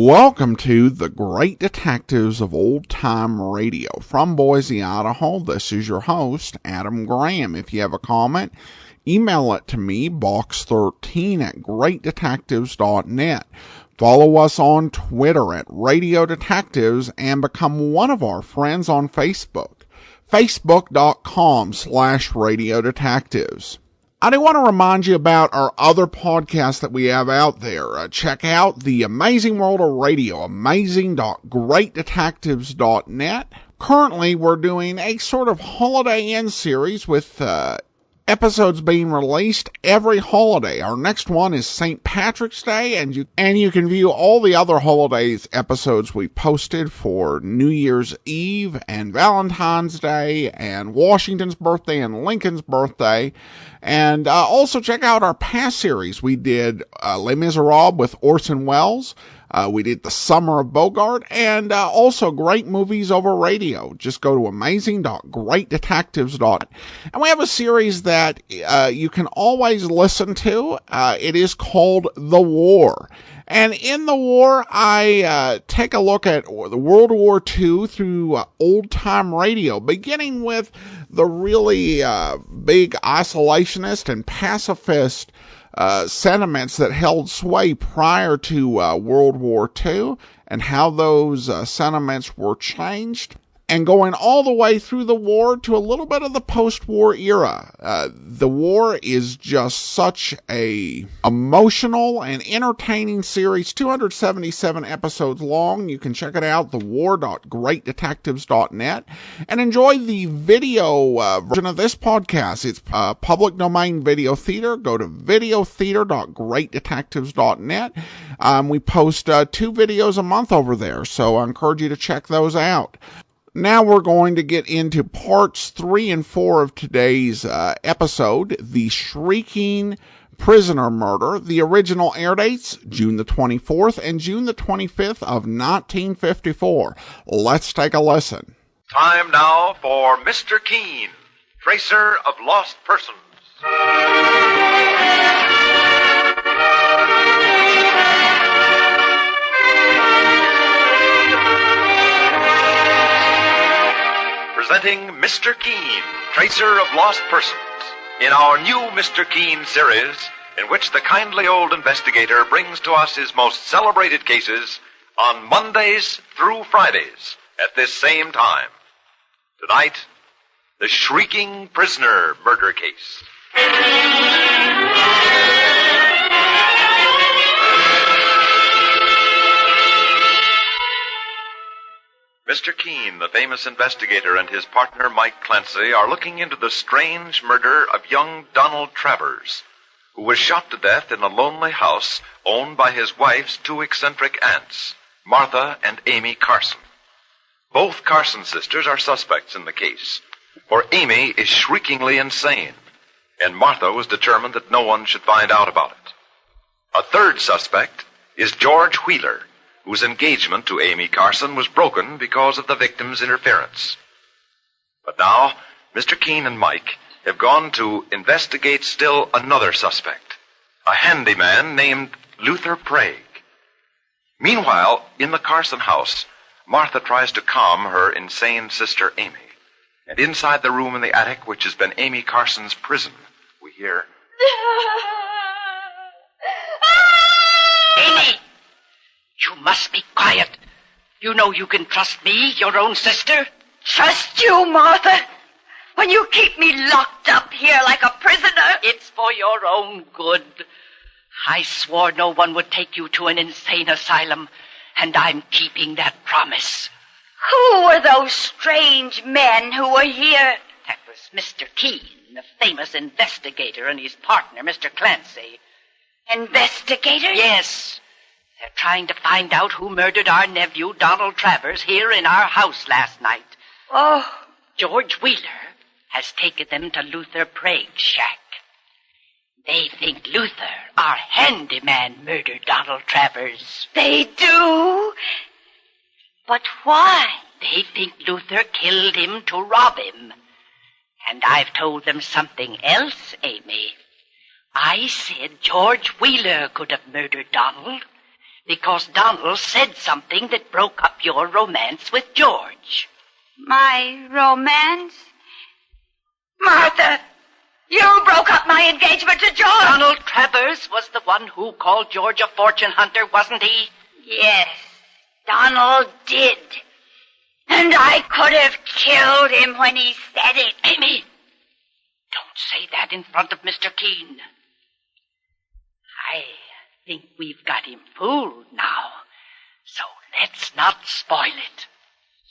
Welcome to the Great Detectives of Old Time Radio. From Boise, Idaho, this is your host, Adam Graham. If you have a comment, email it to me, box13@greatdetectives.net. Follow us on Twitter at Radio Detectives and become one of our friends on Facebook, facebook.com/Radio Detectives. I do want to remind you about our other podcasts that we have out there. Check out The Amazing World of Radio, amazing.greatdetectives.net. Currently, we're doing a sort of holiday end series with episodes being released every holiday. Our next one is St. Patrick's Day, and you can view all the other holidays episodes we posted for New Year's Eve and Valentine's Day and Washington's birthday and Lincoln's birthday. And also check out our past series. We did Les Miserables with Orson Welles. We did The Summer of Bogart, and also great movies over radio. Just go to amazing.greatdetectives.net. And we have a series that you can always listen to. It is called The War. And in The War, I take a look at World War II through old-time radio, beginning with the really big isolationist and pacifist sentiments that held sway prior to World War II, and how those sentiments were changed, and going all the way through the war to a little bit of the post-war era. The War is just such a emotional and entertaining series, 277 episodes long. You can check it out, thewar.greatdetectives.net, and enjoy the video version of this podcast. It's public domain video theater. Go to videotheater.greatdetectives.net. We post 2 videos a month over there, so I encourage you to check those out. Now we're going to get into parts 3 and 4 of today's episode, the Shrieking prisoner murder. The original air dates, June the 24th and June the 25th of 1954. Let's take a listen. Time now for Mr. Keene, tracer of lost persons. Presenting Mr. Keene, Tracer of Lost Persons, in our new Mr. Keene series, in which the kindly old investigator brings to us his most celebrated cases on Mondays through Fridays at this same time. Tonight, the Shrieking Prisoner Murder Case. Mr. Keene, the famous investigator, and his partner, Mike Clancy, are looking into the strange murder of young Donald Travers, who was shot to death in a lonely house owned by his wife's 2 eccentric aunts, Martha and Amy Carson. Both Carson sisters are suspects in the case, for Amy is shriekingly insane, and Martha was determined that no one should find out about it. A third suspect is George Wheeler, whose engagement to Amy Carson was broken because of the victim's interference. But now, Mr. Keene and Mike have gone to investigate still another suspect, a handyman named Luther Prague. Meanwhile, in the Carson house, Martha tries to calm her insane sister Amy. And inside the room in the attic, which has been Amy Carson's prison, we hear... Amy! You must be quiet. You know you can trust me, your own sister. Trust you, Martha? When you keep me locked up here like a prisoner? It's for your own good. I swore no one would take you to an insane asylum, and I'm keeping that promise. Who were those strange men who were here? That was Mr. Keene, the famous investigator, and his partner, Mr. Clancy. Investigator? Yes. They're trying to find out who murdered our nephew, Donald Travers, here in our house last night. Oh. George Wheeler has taken them to Luther Prague's shack. They think Luther, our handyman, murdered Donald Travers. They do? But why? They think Luther killed him to rob him. And I've told them something else, Amy. I said George Wheeler could have murdered Donald, Because Donald said something that broke up your romance with George. My romance? Martha, you broke up my engagement to George. Donald Travers was the one who called George a fortune hunter, wasn't he? Yes, Donald did. And I could have killed him when he said it. Amy, don't say that in front of Mr. Keene. I think we've got him fooled now, so let's not spoil it.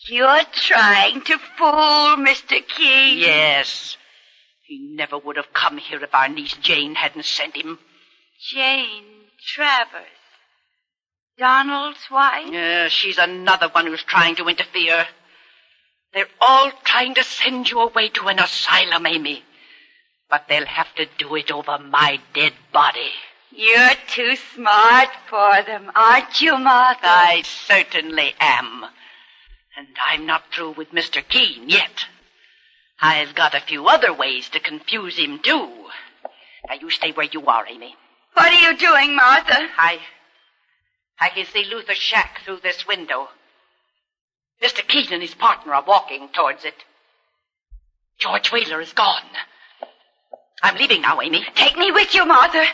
You're trying to fool Mr. Keene. Yes. He never would have come here if our niece Jane hadn't sent him. Jane Travers. Donald's wife? She's another one who's trying to interfere. They're all trying to send you away to an asylum, Amy. But they'll have to do it over my dead body. You're too smart for them, aren't you, Martha? I certainly am. And I'm not through with Mr. Keene yet. I've got a few other ways to confuse him, too. Now, you stay where you are, Amy. What are you doing, Martha? I can see Luther's shack through this window. Mr. Keene and his partner are walking towards it. George Wheeler is gone. I'm leaving now, Amy. Take me with you, Martha.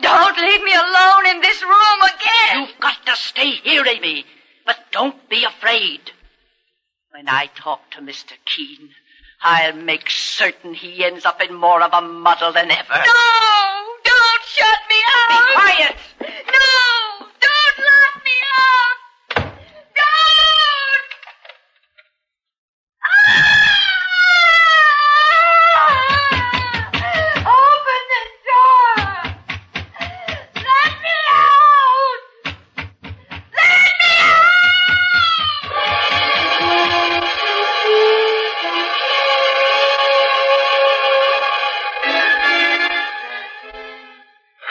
Don't leave me alone in this room again. You've got to stay here, Amy. But don't be afraid. When I talk to Mr. Keene, I'll make certain he ends up in more of a muddle than ever. No! Don't shut me out! Be quiet! No! Don't lock me up! Don't! Open the door! Let me out! Let me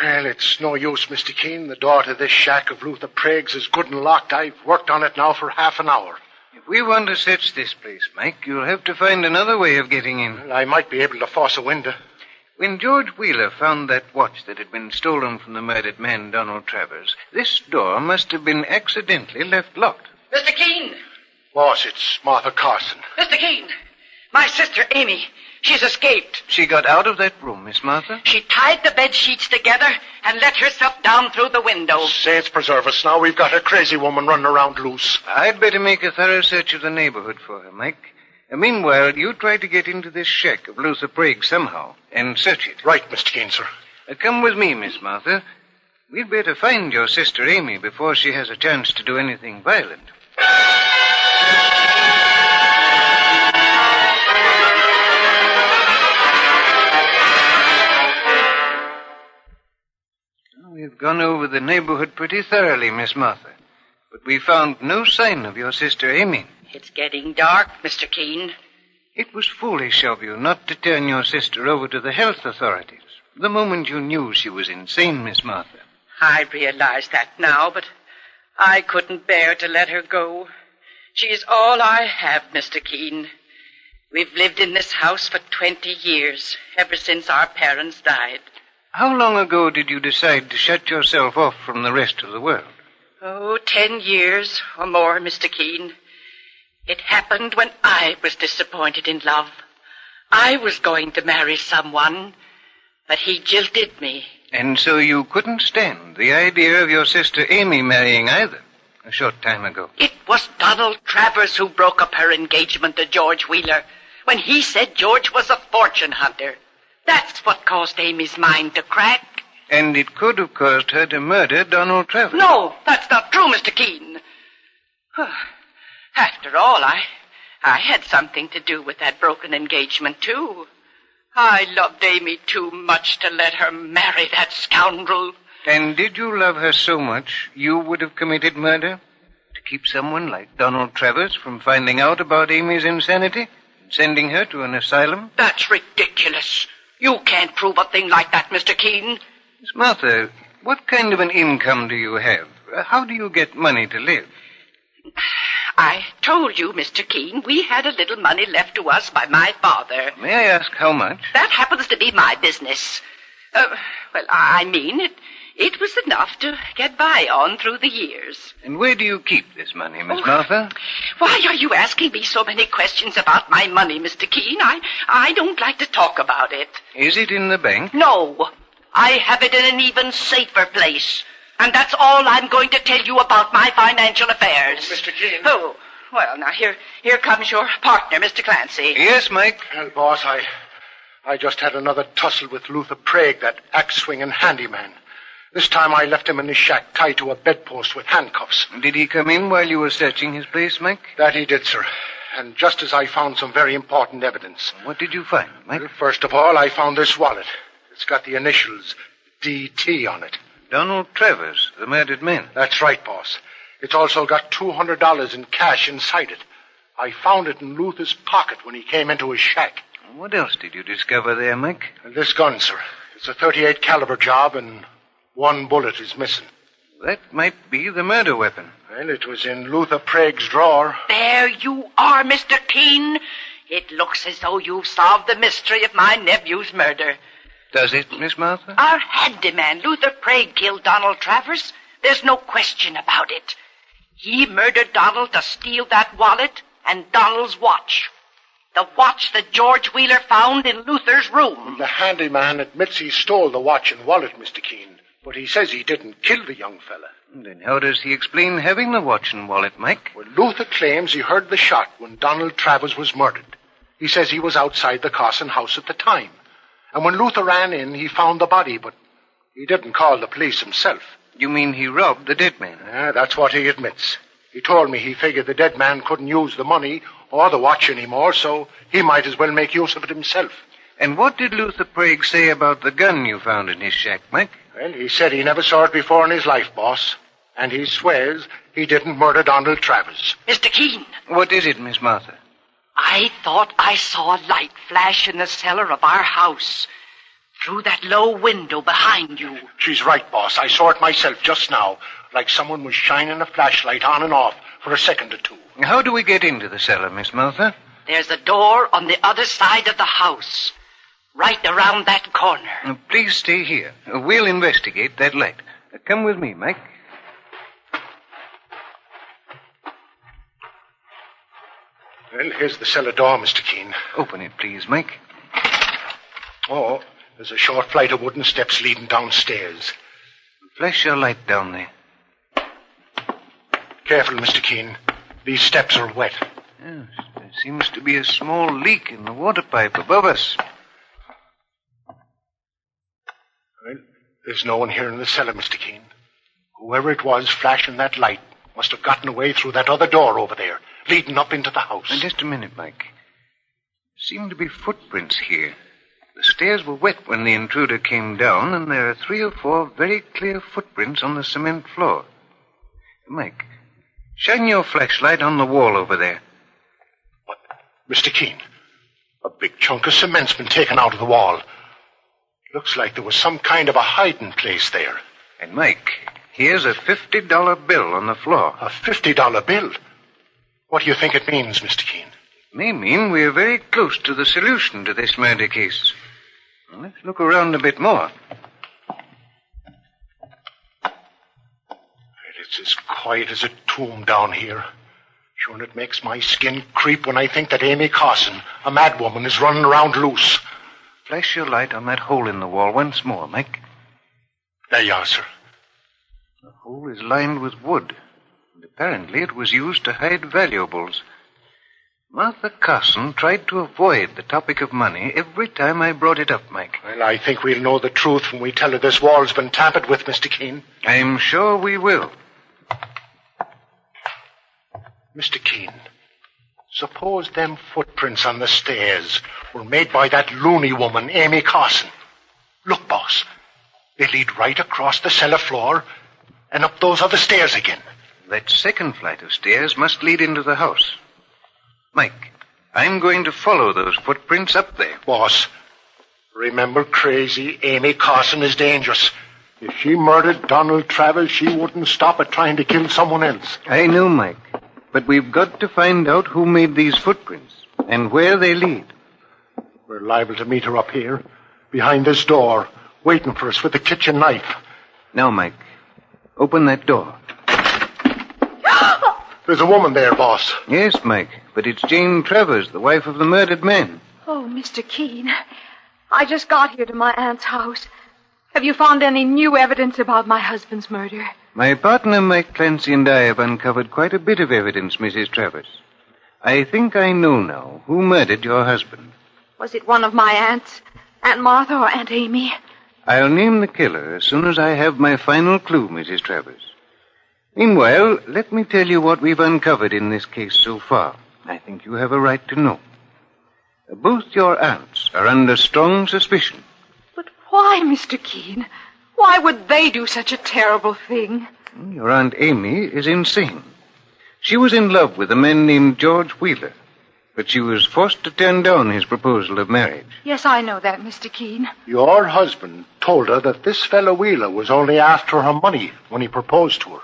Well, it's no use, Mr. Keene. The door to this shack of Luther Prague's is good and locked. I've worked on it now for half an hour. If we want to search this place, Mike, you'll have to find another way of getting in. Well, I might be able to force a window. When George Wheeler found that watch that had been stolen from the murdered man, Donald Travers, this door must have been accidentally left locked. Mr. Keene! Boss, it's Martha Carson. Mr. Keene! My sister, Amy. She's escaped. She got out of that room, Miss Martha? She tied the bed sheets together and let herself down through the window. Saints preserve us. Now we've got a crazy woman running around loose. I'd better make a thorough search of the neighborhood for her, Mike. Meanwhile, you try to get into this shack of Luther Prague somehow and search it. Right, Mr. Keene, sir. Come with me, Miss Martha. We'd better find your sister Amy before she has a chance to do anything violent. We've gone over the neighborhood pretty thoroughly, Miss Martha. But we found no sign of your sister Amy. It's getting dark, Mr. Keene. It was foolish of you not to turn your sister over to the health authorities the moment you knew she was insane, Miss Martha. I realize that now, but I couldn't bear to let her go. She is all I have, Mr. Keene. We've lived in this house for 20 years, ever since our parents died. How long ago did you decide to shut yourself off from the rest of the world? 10 years or more, Mr. Keene. It happened when I was disappointed in love. I was going to marry someone, but he jilted me. And so you couldn't stand the idea of your sister Amy marrying either, a short time ago. It was Donald Travers who broke up her engagement to George Wheeler when he said George was a fortune hunter. That's what caused Amy's mind to crack. And it could have caused her to murder Donald Travers. No, that's not true, Mr. Keene. After all, I had something to do with that broken engagement, too. I loved Amy too much to let her marry that scoundrel. And did you love her so much you would have committed murder? To keep someone like Donald Travers from finding out about Amy's insanity and sending her to an asylum? That's ridiculous. You can't prove a thing like that, Mr. Keene. Miss Martha, what kind of an income do you have? How do you get money to live? I told you, Mr. Keene, we had a little money left to us by my father. May I ask how much? That happens to be my business. It was enough to get by on through the years. And where do you keep this money, Miss Martha? Why are you asking me so many questions about my money, Mr. Keene? I don't like to talk about it. Is it in the bank? No. I have it in an even safer place. And that's all I'm going to tell you about my financial affairs. Mr. Keene. Oh, well, now, here comes your partner, Mr. Clancy. Yes, Mike. Well, boss, I just had another tussle with Luther Prague, that axe-swinging handyman. This time I left him in his shack tied to a bedpost with handcuffs. Did he come in while you were searching his place, Mike? That he did, sir. And just as I found some very important evidence. What did you find, Mike? Well, first of all, I found this wallet. It's got the initials DT on it. Donald Travers, the murdered man. That's right, boss. It's also got $200 in cash inside it. I found it in Luther's pocket when he came into his shack. What else did you discover there, Mike? And this gun, sir. It's a .38 caliber job, and one bullet is missing. That might be the murder weapon. Well, it was in Luther Prague's drawer. There you are, Mr. Keene. It looks as though you've solved the mystery of my nephew's murder. Does it, Miss Martha? Our handyman, Luther Prague, killed Donald Travers. There's no question about it. He murdered Donald to steal that wallet and Donald's watch. The watch that George Wheeler found in Luther's room. The handyman admits he stole the watch and wallet, Mr. Keene. But he says he didn't kill the young fella. Then how does he explain having the watch and wallet, Mike? Well, Luther claims he heard the shot when Donald Travers was murdered. He says he was outside the Carson house at the time. And when Luther ran in, he found the body, but he didn't call the police himself. You mean he robbed the dead man? Yeah, that's what he admits. He told me he figured the dead man couldn't use the money or the watch anymore, so he might as well make use of it himself. And what did Luther Prague say about the gun you found in his shack, Mike? Well, he said he never saw it before in his life, boss. And he swears he didn't murder Donald Travers. Mr. Keene. What is it, Miss Martha? I thought I saw a light flash in the cellar of our house. Through that low window behind you. She's right, boss. I saw it myself just now. Like someone was shining a flashlight on and off for a second or two. How do we get into the cellar, Miss Martha? There's a door on the other side of the house. Right around that corner. Please stay here. We'll investigate that light. Come with me, Mike. Well, here's the cellar door, Mr. Keene. Open it, please, Mike. Oh, there's a short flight of wooden steps leading downstairs. Flash your light down there. Careful, Mr. Keene. These steps are wet. Yes, there seems to be a small leak in the water pipe above us. Well, there's no one here in the cellar, Mr. Keene. Whoever it was flashing that light must have gotten away through that other door over there, leading up into the house. And just a minute, Mike. There seem to be footprints here. The stairs were wet when the intruder came down, and there are 3 or 4 very clear footprints on the cement floor. Mike, shine your flashlight on the wall over there. What? Mr. Keene, a big chunk of cement's been taken out of the wall. Looks like there was some kind of a hiding place there. And, Mike, here's a $50 bill on the floor. A $50 bill? What do you think it means, Mr. Keene? It may mean we're very close to the solution to this murder case. Well, let's look around a bit more. It's as quiet as a tomb down here. Sure, and it makes my skin creep when I think that Amy Carson, a madwoman, is running around loose. Flash your light on that hole in the wall once more, Mike. There you are, sir. The hole is lined with wood, and apparently it was used to hide valuables. Martha Carson tried to avoid the topic of money every time I brought it up, Mike. Well, I think we'll know the truth when we tell her this wall's been tampered with, Mr. Keene. I'm sure we will. Mr. Keene, suppose them footprints on the stairs were made by that loony woman, Amy Carson. Look, boss, they lead right across the cellar floor and up those other stairs again. That second flight of stairs must lead into the house. Mike, I'm going to follow those footprints up there. Boss, remember crazy Amy Carson is dangerous. If she murdered Donald Travers, she wouldn't stop at trying to kill someone else. I know, Mike. But we've got to find out who made these footprints and where they lead. We're liable to meet her up here, behind this door, waiting for us with the kitchen knife. Now, Mike, open that door. There's a woman there, boss. Yes, Mike, but it's Jane Travers, the wife of the murdered man. Oh, Mr. Keene, I just got here to my aunt's house. Have you found any new evidence about my husband's murder? My partner, Mike Clancy, and I have uncovered quite a bit of evidence, Mrs. Travers. I think I know now who murdered your husband. Was it one of my aunts, Aunt Martha or Aunt Amy? I'll name the killer as soon as I have my final clue, Mrs. Travers. Meanwhile, let me tell you what we've uncovered in this case so far. I think you have a right to know. Both your aunts are under strong suspicion. But why, Mr. Keene? Why would they do such a terrible thing? Your Aunt Amy is insane. She was in love with a man named George Wheeler, but she was forced to turn down his proposal of marriage. Yes, I know that, Mr. Keene. Your husband told her that this fellow Wheeler was only after her money when he proposed to her.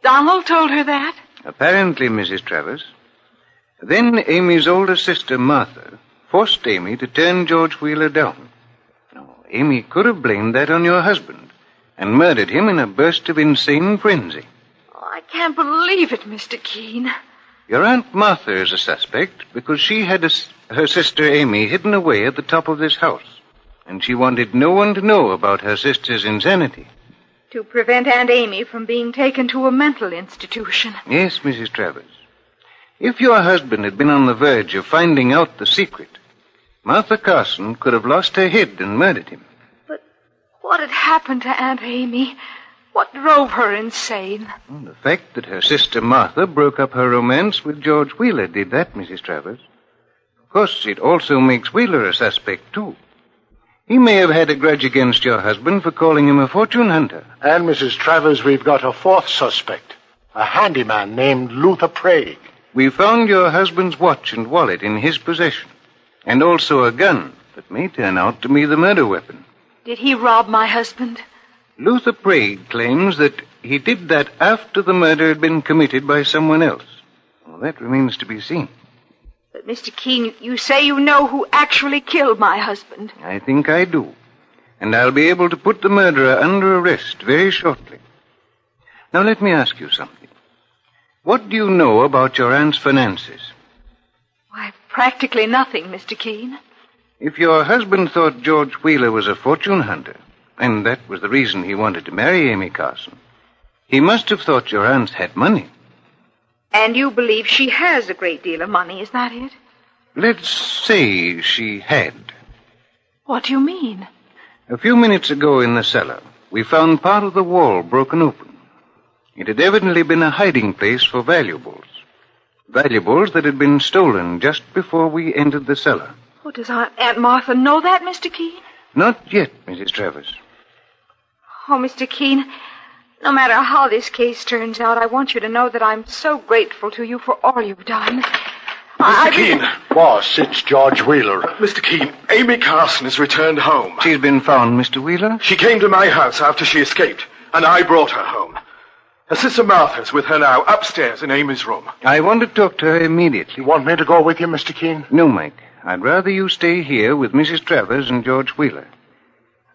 Donald told her that? Apparently, Mrs. Travers. Then Amy's older sister, Martha, forced Amy to turn George Wheeler down. Now, Amy could have blamed that on your husband and murdered him in a burst of insane frenzy. Oh, I can't believe it, Mr. Keene. Your Aunt Martha is a suspect because she had her sister Amy hidden away at the top of this house, and she wanted no one to know about her sister's insanity. To prevent Aunt Amy from being taken to a mental institution. Yes, Mrs. Travers. If your husband had been on the verge of finding out the secret, Martha Carson could have lost her head and murdered him. But what had happened to Aunt Amy? What drove her insane? Well, the fact that her sister Martha broke up her romance with George Wheeler did that, Mrs. Travers. Of course, it also makes Wheeler a suspect, too. He may have had a grudge against your husband for calling him a fortune hunter. And, Mrs. Travers, we've got a fourth suspect, a handyman named Luther Prague. We found your husband's watch and wallet in his possession, and also a gun that may turn out to be the murder weapon. Did he rob my husband? Luther Prague claims that he did that after the murder had been committed by someone else. Well, that remains to be seen. But, Mr. Keene, you say you know who actually killed my husband. I think I do. And I'll be able to put the murderer under arrest very shortly. Now, let me ask you something. What do you know about your aunt's finances? Why, practically nothing, Mr. Keene. If your husband thought George Wheeler was a fortune hunter, and that was the reason he wanted to marry Amy Carson, he must have thought your aunt had money. And you believe she has a great deal of money, is that it? Let's say she had. What do you mean? A few minutes ago in the cellar, we found part of the wall broken open. It had evidently been a hiding place for valuables. Valuables that had been stolen just before we entered the cellar. Oh, does Aunt Martha know that, Mr. Keene? Not yet, Mrs. Travers. Oh, Mr. Keene, no matter how this case turns out, I want you to know that I'm so grateful to you for all you've done. Mr. Keene. Boss, it's George Wheeler. Mr. Keene, Amy Carson has returned home. She's been found, Mr. Wheeler? She came to my house after she escaped, and I brought her home. Her sister Martha's with her now, upstairs in Amy's room. I want to talk to her immediately. You want me to go with you, Mr. Keene? No, Mike. I'd rather you stay here with Mrs. Travers and George Wheeler.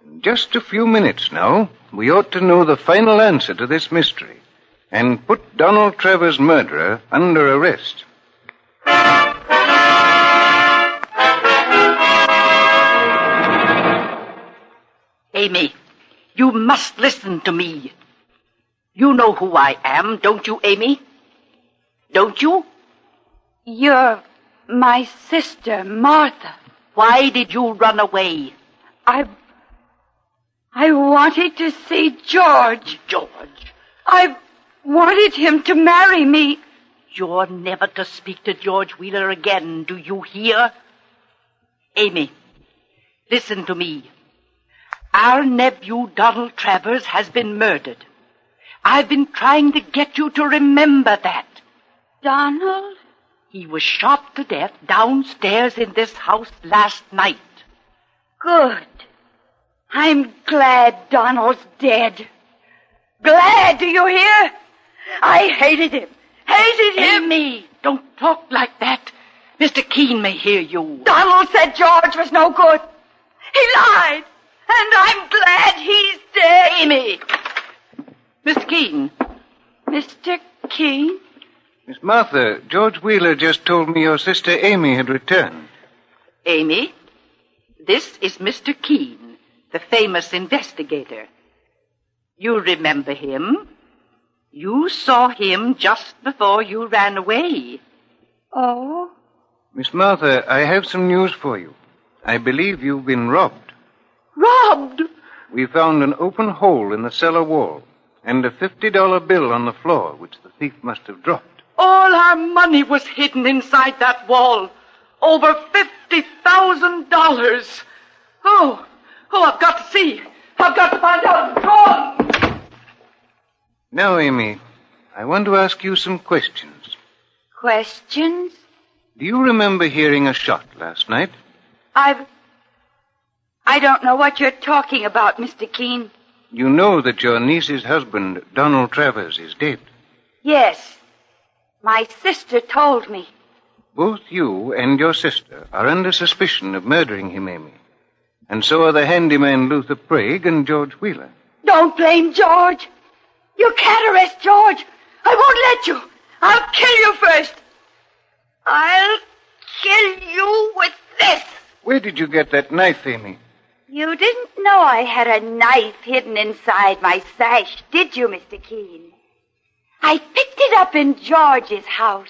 In just a few minutes now, we ought to know the final answer to this mystery and put Donald Travers' murderer under arrest. Amy, you must listen to me. You know who I am, don't you, Amy? Don't you? You're my sister, Martha. Why did you run away? I wanted to see George. George? I wanted him to marry me. You're never to speak to George Wheeler again, do you hear? Amy, listen to me. Our nephew, Donald Travers, has been murdered. I've been trying to get you to remember that. Donald? He was shot to death downstairs in this house last night. Good. I'm glad Donald's dead. Glad, do you hear? I hated him. Hated him. Amy, don't talk like that. Mr. Keene may hear you. Donald said George was no good. He lied. And I'm glad he's dead. Amy, Mr. Keene. Mr. Keene? Miss Martha, George Wheeler just told me your sister Amy had returned. Amy, this is Mr. Keene, the famous investigator. You remember him? You saw him just before you ran away. Oh? Miss Martha, I have some news for you. I believe you've been robbed. Robbed? We found an open hole in the cellar wall and a $50 bill on the floor, which the thief must have dropped. All our money was hidden inside that wall. Over $50,000. Oh, I've got to see. I've got to find out. Go on. Now, Amy, I want to ask you some questions. Questions? Do you remember hearing a shot last night? I don't know what you're talking about, Mr. Keene. You know that your niece's husband, Donald Travers, is dead. Yes. My sister told me. Both you and your sister are under suspicion of murdering him, Amy. And so are the handyman Luther Prague and George Wheeler. Don't blame George. You can't arrest George. I won't let you. I'll kill you first. I'll kill you with this. Where did you get that knife, Amy? You didn't know I had a knife hidden inside my sash, did you, Mr. Keene? I picked it up in George's house.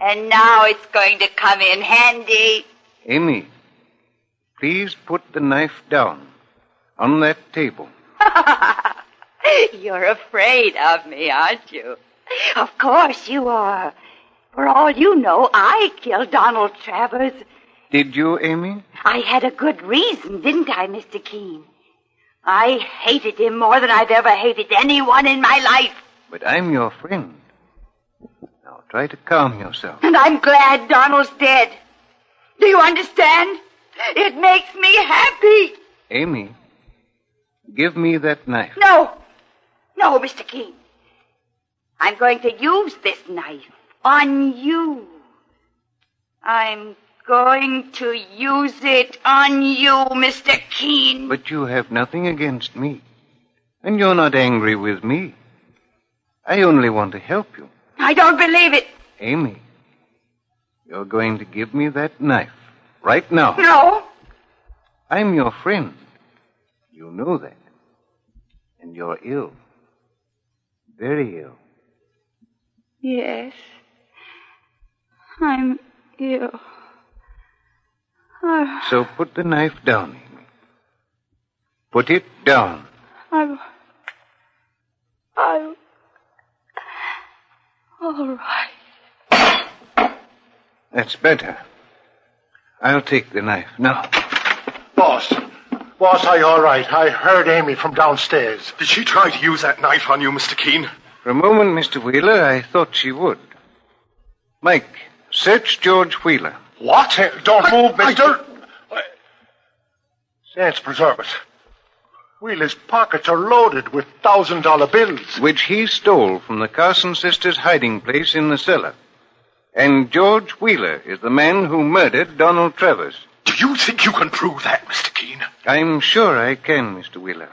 And now it's going to come in handy. Amy, please put the knife down on that table. You're afraid of me, aren't you? Of course you are. For all you know, I killed Donald Travers. Did you, Amy? I had a good reason, didn't I, Mr. Keene? I hated him more than I've ever hated anyone in my life. But I'm your friend. Now try to calm yourself. And I'm glad Donald's dead. Do you understand? It makes me happy. Amy, give me that knife. No, Mr. Keene. I'm going to use this knife on you. I'm going to use it on you, Mr. Keene. But you have nothing against me. And you're not angry with me. I only want to help you. I don't believe it. Amy, you're going to give me that knife right now. No. I'm your friend. You know that. And you're ill. Very ill. Yes. I'm ill. So put the knife down, Amy. Put it down. All right. That's better. I'll take the knife now. Boss, are you all right? I heard Amy from downstairs. Did she try to use that knife on you, Mr. Keene? For a moment, Mr. Wheeler, I thought she would. Mike, search George Wheeler. What? Don't move, Mr. I don't... Saints preserve us. Wheeler's pockets are loaded with $1,000 bills. Which he stole from the Carson sisters' hiding place in the cellar. And George Wheeler is the man who murdered Donald Travers. Do you think you can prove that, Mr. Keene? I'm sure I can, Mr. Wheeler.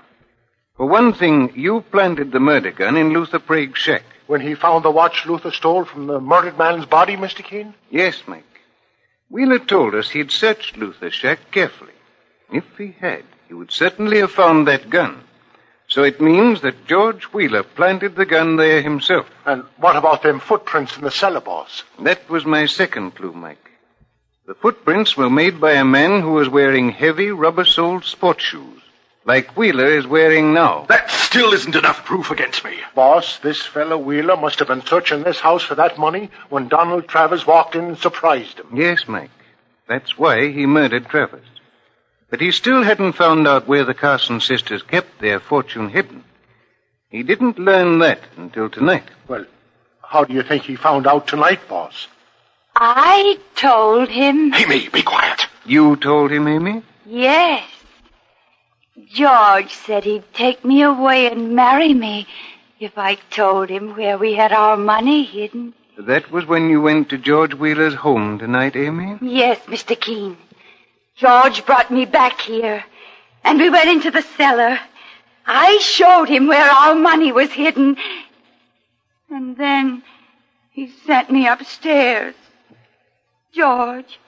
For one thing, you planted the murder gun in Luther Prague's shack. When he found the watch Luther stole from the murdered man's body, Mr. Keene? Yes, Mike. Wheeler told us he'd searched Luther's shack carefully. If he had, he would certainly have found that gun. So it means that George Wheeler planted the gun there himself. And what about them footprints in the cellar, boss? That was my second clue, Mike. The footprints were made by a man who was wearing heavy rubber-soled sports shoes, like Wheeler is wearing now. That still isn't enough proof against me. Boss, this fellow Wheeler must have been searching this house for that money when Donald Travers walked in and surprised him. Yes, Mike. That's why he murdered Travers. But he still hadn't found out where the Carson sisters kept their fortune hidden. He didn't learn that until tonight. Well, how do you think he found out tonight, boss? I told him. Amy, be quiet. You told him, Amy? Yes. George said he'd take me away and marry me if I told him where we had our money hidden. That was when you went to George Wheeler's home tonight, Amy? Yes, Mr. Keene. George brought me back here, and we went into the cellar. I showed him where our money was hidden. And then he sent me upstairs. George,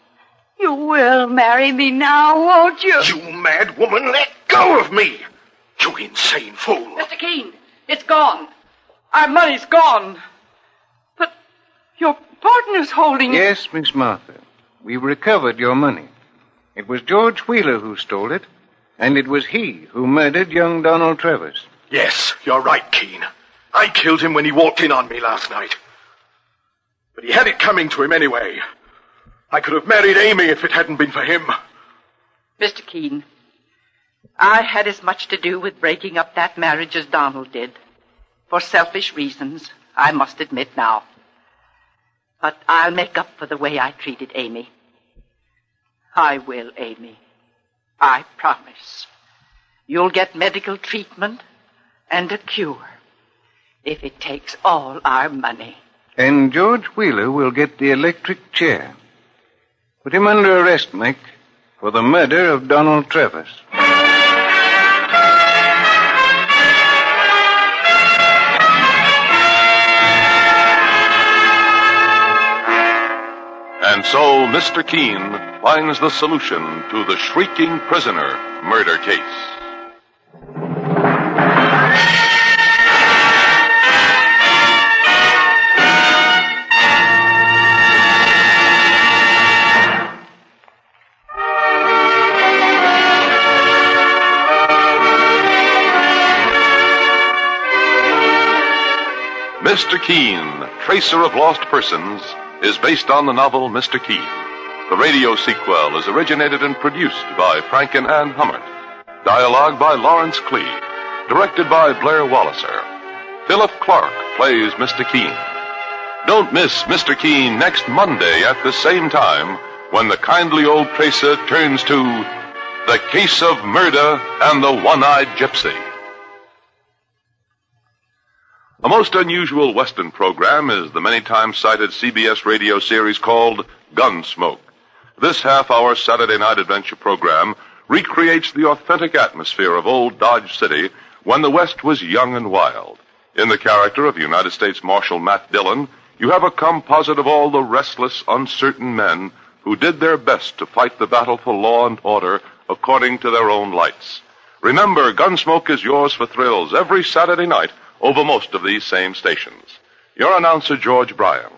you will marry me now, won't you? You mad woman, let go of me! You insane fool! Mr. Keene, it's gone. Our money's gone. But your partner's holding it. Yes, Miss Martha. We've recovered your money. It was George Wheeler who stole it, and it was he who murdered young Donald Travers. Yes, you're right, Keene. I killed him when he walked in on me last night. But he had it coming to him anyway. I could have married Amy if it hadn't been for him. Mr. Keene, I had as much to do with breaking up that marriage as Donald did. For selfish reasons, I must admit now. But I'll make up for the way I treated Amy. I will, Amy. I promise. You'll get medical treatment and a cure if it takes all our money. And George Wheeler will get the electric chair. Put him under arrest, Mike, for the murder of Donald Travers. And so Mr. Keene finds the solution to the Shrieking Prisoner murder case. Mr. Keene, Tracer of Lost Persons, is based on the novel Mr. Keene. The radio sequel is originated and produced by Frank and Ann Hummert. Dialogue by Lawrence Clee. Directed by Blair Walliser. Philip Clark plays Mr. Keene. Don't miss Mr. Keene next Monday at the same time when the kindly old tracer turns to The Case of Murder and the One-Eyed Gypsy. A most unusual Western program is the many times cited CBS radio series called Gunsmoke. This half-hour Saturday night adventure program recreates the authentic atmosphere of old Dodge City when the West was young and wild. In the character of United States Marshal Matt Dillon, you have a composite of all the restless, uncertain men who did their best to fight the battle for law and order according to their own lights. Remember, Gunsmoke is yours for thrills every Saturday night over most of these same stations. Your announcer, George Bryan.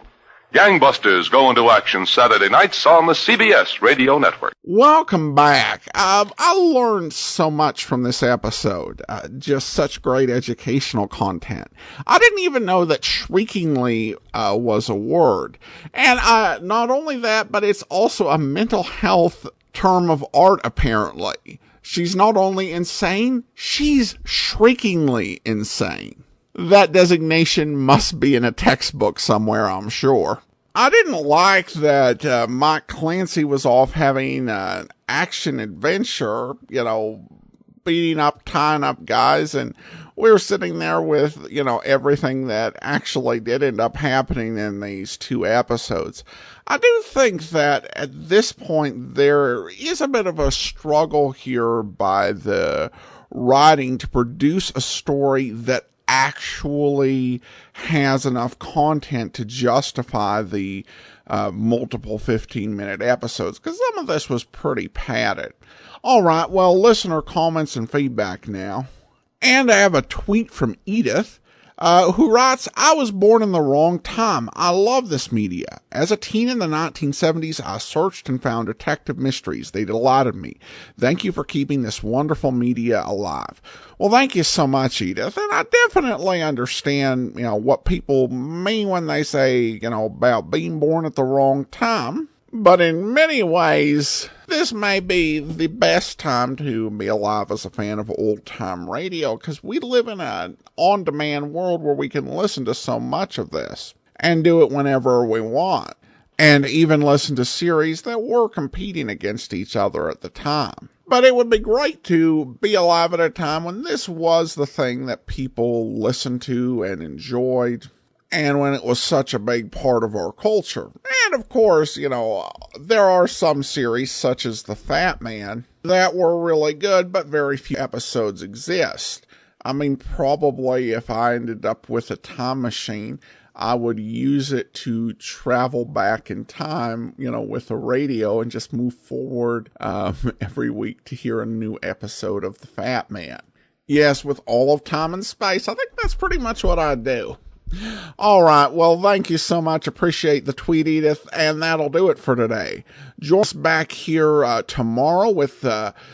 Gangbusters go into action Saturday nights on the CBS Radio Network. Welcome back. I learned so much from this episode. Just such great educational content. I didn't even know that shriekingly was a word. And not only that, but it's also a mental health term of art, apparently. She's not only insane, she's shriekingly insane. That designation must be in a textbook somewhere, I'm sure. I didn't like that Mike Clancy was off having an action adventure, beating up, tying up guys, and we were sitting there with, everything that actually did end up happening in these two episodes. I do think that at this point there is a bit of a struggle here by the writing to produce a story that actually has enough content to justify the multiple 15-minute episodes, because some of this was pretty padded. All right, well, listener comments and feedback now. And I have a tweet from Edith, who writes, I was born in the wrong time. I love this media. As a teen in the 1970s, I searched and found detective mysteries. They delighted me. Thank you for keeping this wonderful media alive. Well, thank you so much, Edith. And I definitely understand, what people mean when they say, about being born at the wrong time. But in many ways, this may be the best time to be alive as a fan of old-time radio, because we live in an on-demand world where we can listen to so much of this and do it whenever we want, and even listen to series that were competing against each other at the time. But it would be great to be alive at a time when this was the thing that people listened to and enjoyed, and when it was such a big part of our culture. And of course, there are some series such as The Fat Man that were really good, but very few episodes exist. I mean, probably if I ended up with a time machine, I would use it to travel back in time, with a radio and just move forward every week to hear a new episode of The Fat Man. Yes, with all of time and space, I think that's pretty much what I'd do. All right, well, thank you so much. Appreciate the tweet, Edith, and that'll do it for today. Join us back here tomorrow with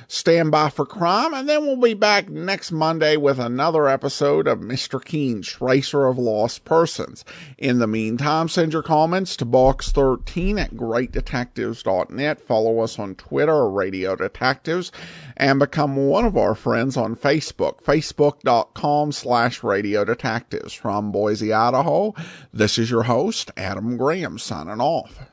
Stand By for Crime, and then we'll be back next Monday with another episode of Mr. Keen, Tracer of Lost Persons. In the meantime, send your comments to box13 at greatdetectives.net. Follow us on Twitter, Radio Detectives, and become one of our friends on Facebook, facebook.com/Radio Detectives. From Boise, Idaho, this is your host, Adam Graham, signing off.